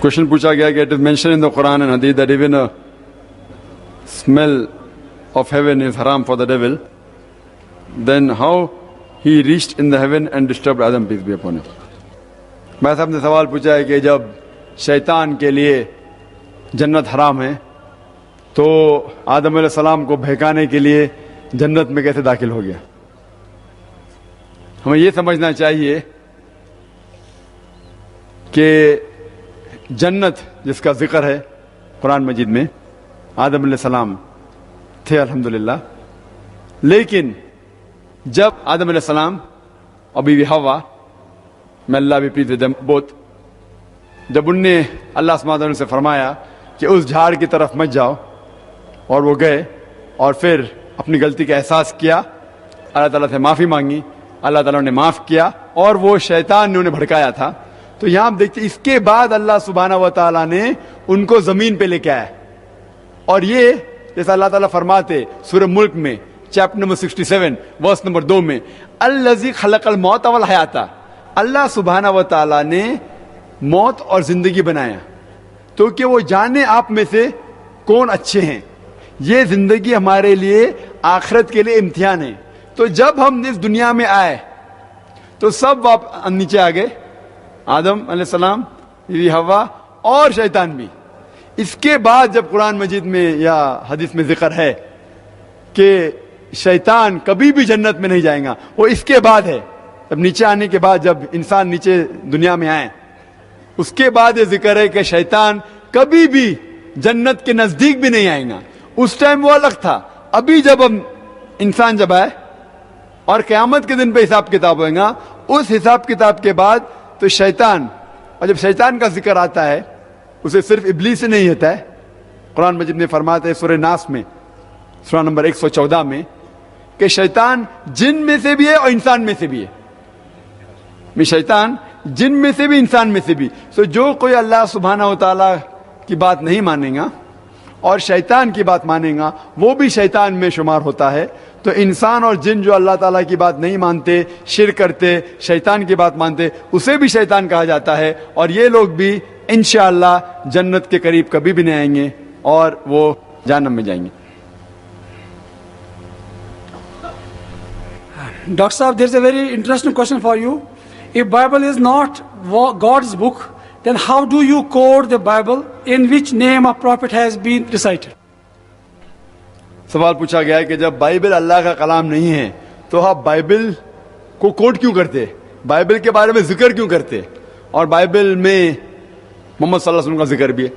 Question पूछा गया कि it is mentioned in the Quran and Hadith that even a smell of heaven is haram for the devil. Then how he reached in the heaven and disturbed Adam, peace be upon him. मैं साहब ने सवाल पूछा है कि जब शैतान के लिए जन्नत हराम है तो आदम अलैहिस्सलाम को बहकाने के लिए जन्नत में कैसे दाखिल हो गया। हमें ये समझना चाहिए कि जन्नत जिसका जिक्र है कुरान मजीद में, आदम अलैहिस्सलाम थे अल्हम्दुलिल्लाह, लेकिन जब आदम अलैहिस्सलाम और बीवी हवा, मैं अल्लाह भी प्लीज विद देम बोथ, जब उनने अल्लाह सुब्हानहू व तआला से फरमाया कि उस झाड़ की तरफ मत जाओ, और वो गए और फिर अपनी गलती का एहसास किया, अल्लाह ताला से माफ़ी मांगी, अल्लाह ताला ने माफ़ किया और वो शैतान ने उन्हें भड़काया था। तो यहाँ आप देखते इसके बाद अल्लाह सुब्हानहू व तआला ने उनको ज़मीन पे लेके आया। और ये जैसा अल्लाह ताला फरमाते सूरह मुल्क में चैप्टर नंबर 67 वर्स नंबर 2 में, अल्लज़ी खलक़ल मौत वल हयाता, अल्लाह सुब्हानहू व तआला ने मौत और जिंदगी बनाया तो कि वो जाने आप में से कौन अच्छे हैं। ये जिंदगी हमारे लिए आखिरत के लिए इम्तिहान है। तो जब हम इस दुनिया में आए तो सब आप नीचे आ गए, आदम अलैहिस्सलाम, बीवी हवा और शैतान भी। इसके बाद जब कुरान मजीद में या हदीस में जिक्र है कि शैतान कभी भी जन्नत में नहीं जाएगा, वो इसके बाद है। जब नीचे आने के बाद, जब इंसान नीचे दुनिया में आए, उसके बाद ये जिक्र है कि शैतान कभी भी जन्नत के नजदीक भी नहीं आएगा। उस टाइम वो अलग था। अभी जब हम इंसान जब आए और क़यामत के दिन पे हिसाब किताब होगा, उस हिसाब किताब के बाद तो शैतान, और जब शैतान का जिक्र आता है उसे सिर्फ इब्लीस से नहीं होता है। कुरान मजीद में फरमाते हैं सूरह नास में सूरह नंबर 114 में कि शैतान जिन में से भी है और इंसान में से भी है। शैतान जिन में से भी इंसान में से भी। सो जो कोई अल्लाह सुब्हानहू व तआला की बात नहीं मानेगा और शैतान की बात मानेगा, वो भी शैतान में शुमार होता है। तो इंसान और जिन जो अल्लाह ताला की बात नहीं मानते, शिर्क करते, शैतान की बात मानते, उसे भी शैतान कहा जाता है। और ये लोग भी इंशाअल्लाह जन्नत के करीब कभी भी नहीं आएंगे और वो जहन्नम में जाएंगे। Dr. Saab, there is a very interesting question for you. If Bible is not God's book, then how do you quote the Bible in which name of prophet has been recited? सवाल पूछा गया है कि जब Bible अल्लाह का कलाम नहीं है तो आप बाइबल को कोट क्यों करते, बाइबल के बारे में जिक्र क्यों करते, और बाइबल में मोहम्मद सल्लल्लाहु अलैहि वसल्लम का जिक्र भी है।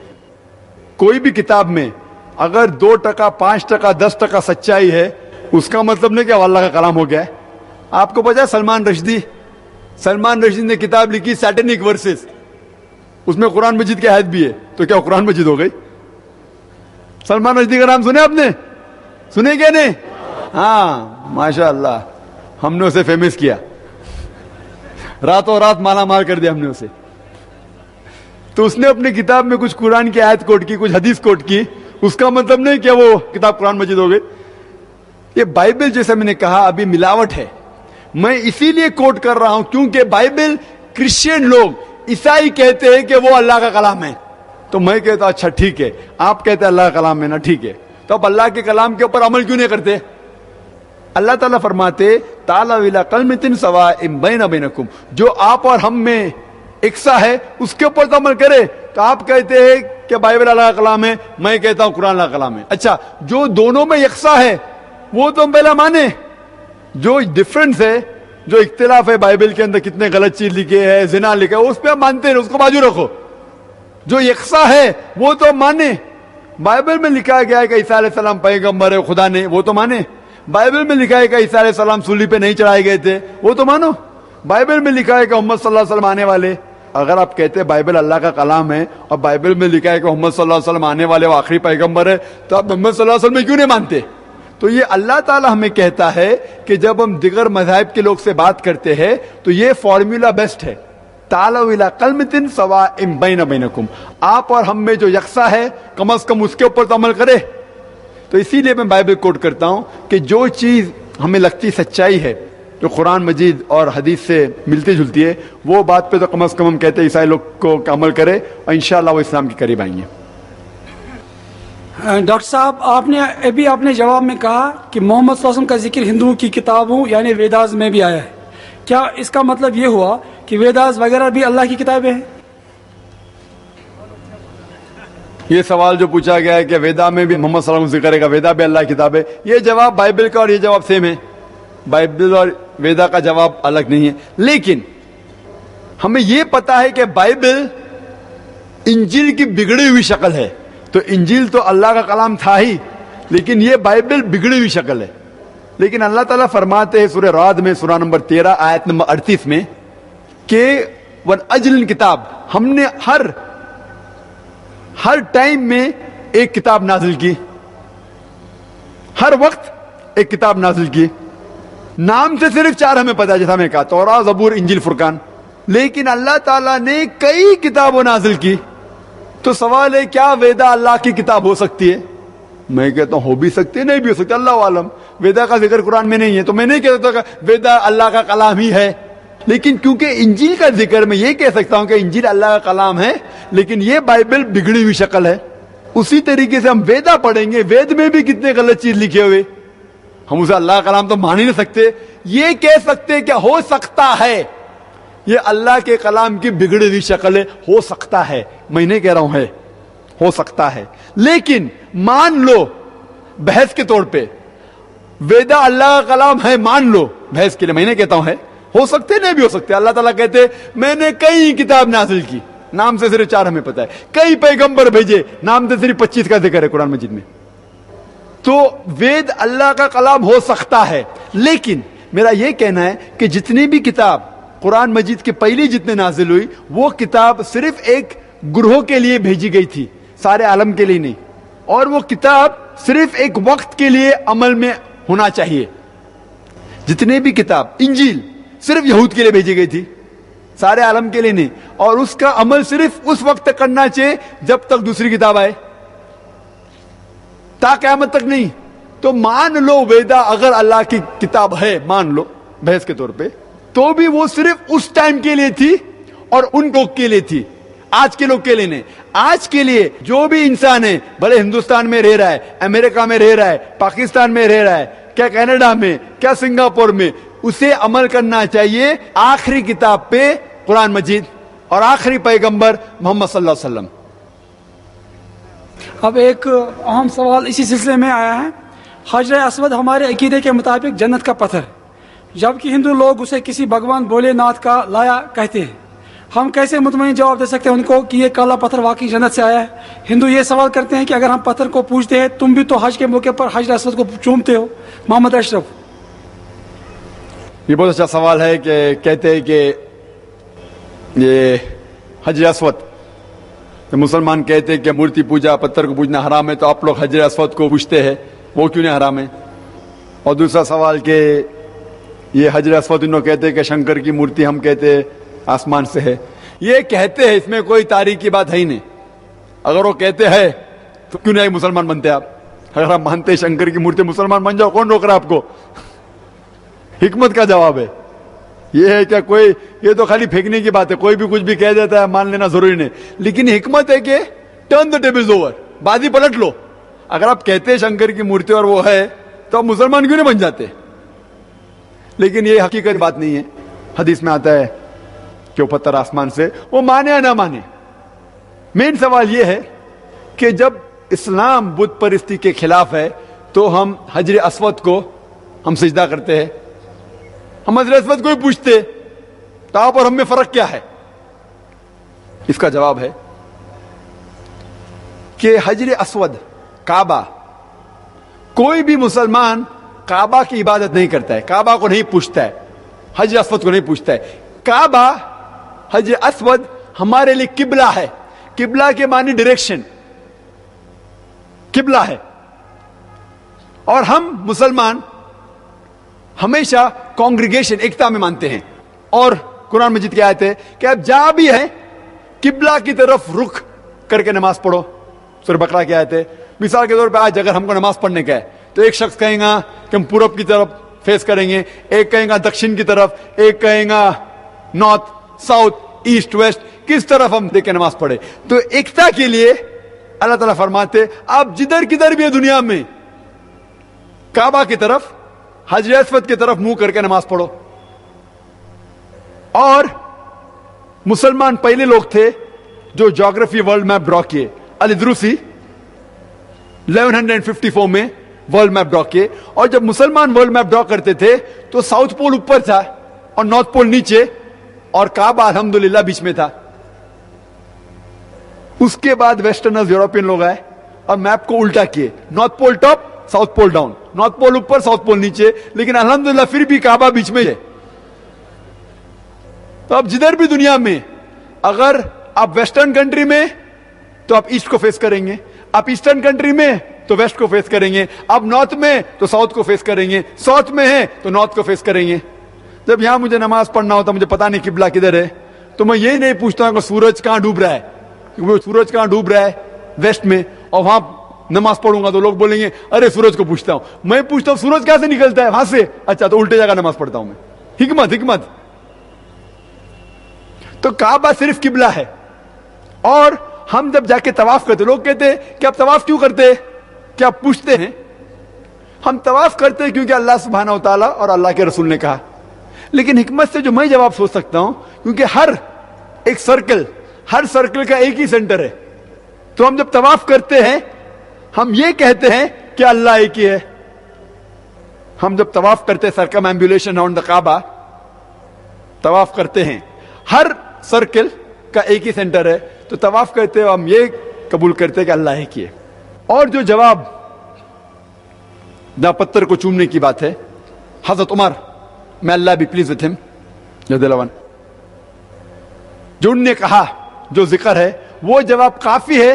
कोई भी किताब में अगर 2%, 5%, 10% सच्चाई है, उसका मतलब नहीं कि अल्लाह का कलाम हो गया है। आपको पता है सलमान रश्दी ने किताब लिखी सैटेनिक वर्सेस, उसमें कुरान मजीद की आयत भी है, तो क्या कुरान मजीद हो गई? सलमान रश्दी का नाम सुने आपने? सुने क्या नहीं? हाँ, माशाअल्लाह, हमने उसे फेमस किया, रातों रात माला माल कर दिया हमने उसे। तो उसने अपनी किताब में कुछ कुरान की आयत कोट की, कुछ हदीस कोट की, उसका मतलब नहीं कि वो किताब कुरान मजीद हो गई। ये बाइबल जैसे मैंने कहा अभी मिलावट है। मैं इसीलिए कोट कर रहा हूं क्योंकि बाइबल क्रिश्चियन लोग, ईसाई कहते हैं कि वो अल्लाह का कलाम है। तो मैं कहता अच्छा ठीक है, आप कहते हैं अल्लाह का कलाम है ना, ठीक है, तो आप अल्लाह के कलाम के ऊपर अमल क्यों नहीं करते? अल्लाह ताला फरमाते ताला विला कलमतिन सवाइम बैना बैनकुम, जो आप और हम में इक्सा है उसके ऊपर तो अमल करे। तो आप कहते हैं कि बाइबल अल्लाह का कलाम है, मैं कहता हूं कुरान अल्लाह का कलाम है। अच्छा, जो दोनों में यकसा है वो तो हम पहला माने। जो डिफरेंस है, जो इख्तिलाफ है बाइबल के अंदर, कितने गलत चीज लिखे है, जिना लिखा है, उस पर हम मानते हैं, उसको बाजू रखो। जो यकसा है वो तो माने। बाइबल में लिखा गया है कि ईसा अलैहिस्सलाम पैगंबर है खुदा ने, वो तो माने। बाइबल में लिखा है कि ईसा अलैहिस्सलाम सूली पे नहीं चढ़ाए गए थे, वो तो मानो। बाइबल में लिखा है कि मोहम्मद सल्लल्लाहु अलैहि वसल्लम आने वाले। अगर आप कहते हैं बाइबल अल्लाह का कलाम है और बाइबल में लिखा है कि मोहम्मद सल्लल्लाहु अलैहि वसल्लम आने वाले, वो आखिरी पैगंबर है, तो आप मोहम्मद सल्लल्लाहु अलैहि वसल्लम में क्यों नहीं मानते? तो ये अल्लाह ताला हमें कहता है कि जब हम दिगर मज़ाहिब के लोग से बात करते हैं तो ये फॉर्मूला बेस्ट है, तालू इला कलमतिन सवाइम बैना बैनकुम, आप और हम में जो यकसा है कम से कम उसके ऊपर तो अमल करे। तो इसीलिए मैं बाइबल कोट करता हूं कि जो चीज हमें लगती सच्चाई है جو قرآن مجید اور حدیث سے ملتی جلتی ہے، وہ بات پہ تو کم از کم ہم کہتے ہیں عیسائی لوگ کو عمل کرے اور انشاءاللہ وہ اسلام کے قریب آئیں گے. ڈاکٹر صاحب، آپ نے جواب میں کہا کہ محمد صلی اللہ علیہ وسلم کا ذکر ہندوؤں کی کتابوں یعنی ویداز میں بھی آیا ہے. کیا اس کا مطلب یہ ہوا کہ ویداز وغیرہ بھی اللہ کی کتابیں ہیں؟ یہ سوال جو پوچھا گیا ہے کہ ویدا میں بھی محمد صلی اللہ علیہ وسلم ذکر ہے، ویدا بھی اللہ کی کتاب ہے، یہ جواب بائبل کا اور یہ جواب سیم ہے. بائبل اور ویدا کا جواب الگ نہیں ہے. لیکن ہمیں یہ پتا ہے کہ بائبل انجیل کی بگڑی ہوئی شکل ہے. تو انجیل تو اللہ کا کلام تھا ہی، لیکن یہ بائبل بگڑی ہوئی شکل ہے. لیکن اللہ تعالیٰ فرماتے ہیں سورہ رعد میں سورہ نمبر 13 آیت نمبر 38 میں کہ وَالْأَجْلِ کتاب، ہم نے ہر ٹائم میں ایک کتاب نازل کی، ہر وقت ایک کتاب نازل کی. نام سے صرف 4 ہمیں پتا ہے، جیسا میں کہا توراۃ، زبور، انجیل، فرقان. لیکن اللہ تعالیٰ نے کئی کتابوں نازل کی. تو سوال ہے کیا ویدا اللہ کی کتاب ہو سکتی ہے؟ میں کہتا ہوں ہو بھی سکتی ہے، نہیں بھی ہو سکتی، اللہ عالم. ویدا کا ذکر قرآن میں نہیں ہے تو میں نہیں کہتا کہ ویدا اللہ کا کلام ہی ہے. لیکن کیونکہ انجیل کا ذکر میں یہ کہہ سکتا ہوں کہ انجیل اللہ کا کلام ہے، لیکن یہ بائبل بگڑی ہوئی شکل ہے. اسی طریقے سے ہم ویدا پڑھیں گے، وید میں بھی کتنے غلط چیز لکھے ہوئے، ہم اسے اللہ کا کلام تو مان ہی نہیں سکتے. یہ کہہ سکتے کہ ہو سکتا ہے یہ اللہ کے کلام کی بگڑی ہوئی شکل ہے، ہو سکتا ہے. میں نہیں کہہ رہا ہوں ہے، ہو سکتا ہے. لیکن مان لو بحث کے طور پہ ویدا اللہ کا کلام ہے، مان لو بحث کے لیے. میں نہیں کہتا ہوں ہے، ہو سکتے نہیں بھی ہو سکتے. اللہ تعالیٰ کہتے میں نے کئی کتاب نازل کی، نام سے صرف 4 ہمیں پتا ہے. کئی پیغمبر بھیجے، نام سے صرف 25 کا ذکر ہے قرآن مجید میں. تو وید اللہ کا کلام ہو سکتا ہے. لیکن میرا یہ کہنا ہے کہ جتنی بھی کتاب قرآن مجید کے پہلی جتنے نازل ہوئی، وہ کتاب صرف ایک گروہ کے لیے بھیجی گئی تھی، سارے عالم کے لیے نہیں. اور وہ کتاب صرف ایک وقت کے لیے عمل میں ہونا چاہیے. جتنے بھی کتاب، انجیل صرف یہود کے لیے بھیجی گئی تھی، سارے عالم کے لیے نہیں. اور اس کا عمل صرف اس وقت تک کرنا چاہیے جب تک دوسری کتاب آئے، تا قیامت تک نہیں. تو مان لو ویدا اگر اللہ کی کتاب ہے، مان لو بحث کے طور پہ، تو بھی وہ صرف اس ٹائم کے لیے تھی اور ان لوگ کے لیے تھی، آج کے لوگ کے لیے نہیں. آج کے لیے جو بھی انسان ہے، بھلے ہندوستان میں رہ رہا ہے، امریکہ میں رہ رہا ہے، پاکستان میں رہ رہا ہے، کیا کینیڈا میں، کیا سنگاپور میں، اسے عمل کرنا چاہیے آخری کتاب پہ، قرآن مجید، اور آخری پیغمبر محمد صلی اللہ علیہ وسلم. اب ایک اہم سوال اسی سلسلے میں آیا ہے. حجر اسود ہمارے عقیدے کے مطابق جنت کا پتھر، جبکہ ہندو لوگ اسے کسی بھگوان بھولے ناتھ کا لایا کہتے ہیں. ہم کیسے مطمئن جواب دے سکتے ہیں ان کو کہ یہ کالا پتھر واقعی جنت سے آیا ہے؟ ہندو یہ سوال کرتے ہیں کہ اگر ہم پتھر کو پوجتے ہیں، تم بھی تو حج کے موقع پر حجر اسود کو چومتے ہو. محمد اشرف. یہ بہت اچھا سوال ہے کہ کہتے ہیں کہ یہ حجر اسود، مسلمان کہتے ہیں کہ مورتی پوجا، پتھر کو پوجنا حرام ہے، تو آپ لوگ حجر اسود کو پوجتے ہیں، وہ کیوں نہیں حرام ہے؟ اور دوسرا سوال کہ یہ حجر اسود انہوں کہتے ہیں کہ شنکر کی مورتی، ہم کہتے ہیں آسمان سے ہے. یہ کہتے ہیں، اس میں کوئی تاریخ کی بات ہے ہی نہیں. اگر وہ کہتے ہیں تو کیوں نہیں مسلمان بنتے آپ؟ اگر آپ مانتے ہیں شنکر کی مورتی، مسلمان بن جاؤ، کون روک رہا آپ کو؟ حکمت کا جواب ہے یہ ہے کہ کوئی، یہ تو خالی پھینکنے کی بات ہے، کوئی بھی کچھ بھی کہہ دیتا ہے، مان لینا ضروری نہیں. لیکن حکمت ہے کہ ٹرن دا ٹیبلز اوور، بازی پلٹ لو. اگر آپ کہتے ہیں شنکر کی مورتی اور وہ ہے تو آپ مسلمان کیوں نہیں بن جاتے؟ لیکن یہ حقیقت بات نہیں ہے. حدیث میں آتا ہے کہ وہ پتھر آسمان سے، وہ مانے یا نہ مانے. مین سوال یہ ہے کہ جب اسلام بت پرستی کے خلاف ہے تو ہم حجر اسود کو ہم سجدہ کرتے ہیں، ہم حجر اسود کو ہی پوچھتے، تو آپ اور ہم میں فرق کیا ہے؟ اس کا جواب ہے کہ حجر اسود، کعبہ، کوئی بھی مسلمان کعبہ کی عبادت نہیں کرتا ہے، کعبہ کو نہیں پوچھتا ہے، حجر اسود کو نہیں پوچھتا ہے. کعبہ، حجر اسود ہمارے لیے قبلہ ہے. قبلہ کے معنی ڈائریکشن، قبلہ ہے. اور ہم مسلمان ہمیشہ کانگریگیشن، ایکتا میں مانتے ہیں. اور قرآن مجید کی آیت ہے کہ اب جہاں بھی ہے قبلہ کی طرف رخ کر کے نماز پڑھو. سورہ بقرہ کی آیت ہے. مثال کے طور پہ آج اگر ہم کو نماز پڑھنے کا ہے تو ایک شخص کہیں گا کہ ہم پورب کی طرف फेस करेंगे, एक कहेगा दक्षिण की तरफ, एक कहेगा नॉर्थ साउथ ईस्ट वेस्ट, किस तरफ हम देख के नमाज पढ़े। तो एकता के लिए अल्लाह ताला फरमाते आप जिधर किधर भी है दुनिया में काबा की तरफ, हजर अस्वद की तरफ मुंह करके नमाज पढ़ो। और मुसलमान पहले लोग थे जो ज्योग्राफी वर्ल्ड मैप ड्रॉ किए। अल-इद्रूसी 1154 में वर्ल्ड मैप ड्रॉ किए, और जब मुसलमान वर्ल्ड मैप ड्रॉ करते थे तो साउथ पोल ऊपर था और नॉर्थ पोल नीचे, और काबा अल्हम्दुलिल्लाह बीच में था। उसके बाद वेस्टर्नर्स यूरोपियन लोग आए और मैप को उल्टा किए, north pole top south pole down, north pole ऊपर साउथ पोल नीचे, लेकिन अल्हम्दुलिल्लाह फिर भी काबा बीच में है। तो अब जिधर भी दुनिया में अगर आप वेस्टर्न कंट्री में तो आप ईस्ट को फेस करेंगे, आप ईस्टर्न कंट्री में तो वेस्ट को फेस करेंगे, आप नॉर्थ में तो साउथ को फेस करेंगे, साउथ में है तो नॉर्थ को फेस करेंगे। जब यहां मुझे नमाज पढ़ना होता, मुझे पता नहीं किबला किधर है, तो मैं यही नहीं पूछता हूं कि सूरज कहां डूब रहा है, क्योंकि वो सूरज कहां डूब रहा है वेस्ट में, और वहां नमाज पढ़ूंगा तो लोग बोलेंगे अरे सूरज को पूछता हूं। मैं पूछता हूं सूरज कैसे निकलता है वहां से, अच्छा तो उल्टे जगह नमाज पढ़ता हूं मैं। हिकमत हिकमत। तो काबा सिर्फ किबला है। और हम जब जाके तवाफ करते, लोग कहते हैं कि आप तवाफ क्यों करते, क्या आप पूछते हैं? हम तवाफ करते हैं क्योंकि अल्लाह सुब्हानहू व तआला और अल्लाह के रसूल ने कहा। लेकिन हिकमत से जो मैं जवाब सोच सकता हूं, क्योंकि हर सर्कल का एक ही सेंटर है, तो हम जब तवाफ करते हैं हम ये कहते हैं कि अल्लाह एक ही है। हम जब तवाफ करते हैं, सर्कमएम्बुलेशन अराउंड द काबा तवाफ करते हैं, हर सर्कल का एक ही सेंटर है, तो तवाफ करते हैं हम ये कबूल करते हैं कि अल्लाह एक ही है। और जो जवाब जहां पत्थर को चूमने की बात है, हजरत उमर मैं अल्लाह बी प्लीज विथ हिम रज़ियल्लाहु, जो उनने कहा, जो जिक्र है, वो जवाब काफी है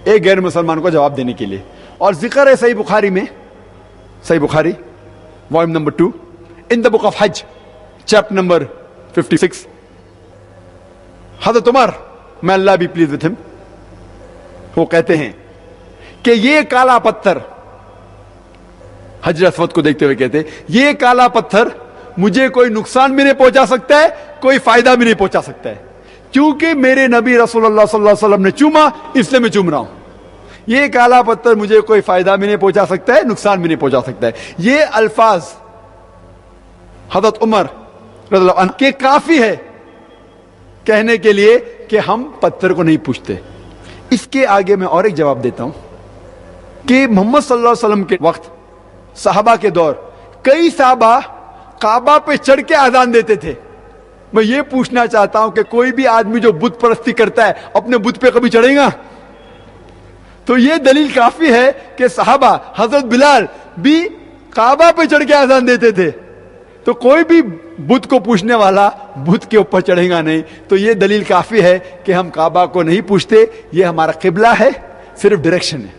एक गैर मुसलमान को जवाब देने के लिए। और जिक्र है सही बुखारी में, सही Bukhari volume number 2 in the book of हज चैप्टर नंबर 56। हजरत उमर मैं अल्लाह बी प्लीज विथ हिम, वो कहते हैं कि ये काला पत्थर, हजर अस्वद को देखते हुए कहते, ये काला पत्थर मुझे कोई नुकसान भी नहीं पहुंचा सकता है, कोई फायदा भी नहीं पहुंचा सकता है, क्योंकि मेरे नबी रसूलुल्लाह सल्लल्लाहु अलैहि वसल्लम ने चूमा, इसलिए मैं चूम रहा हूं। ये काला पत्थर मुझे कोई फायदा भी नहीं पहुंचा सकता है, नुकसान भी नहीं पहुंचा सकता है। ये अल्फाज हजरत उमर रज़ियल्लाहु अन्हु के काफी है कहने के लिए कि हम पत्थर को नहीं पूछते। इसके आगे मैं और एक जवाब देता हूं कि मोहम्मद सल्लल्लाहु अलैहि वसल्लम के वक्त, सहाबा के दौर, कई सहाबा काबा पे चढ़ के आजान देते थे। मैं ये पूछना चाहता हूं कि कोई भी आदमी जो बुत परस्ती करता है अपने बुत पे कभी चढ़ेगा? तो ये दलील काफी है कि सहाबा, हजरत बिलाल भी काबा पे चढ़ के आजान देते थे। तो कोई भी बुत को पूछने वाला बुत के ऊपर चढ़ेगा नहीं। तो ये दलील काफी है कि हम काबा को नहीं पूछते, ये हमारा किबला है, सिर्फ डायरेक्शन है।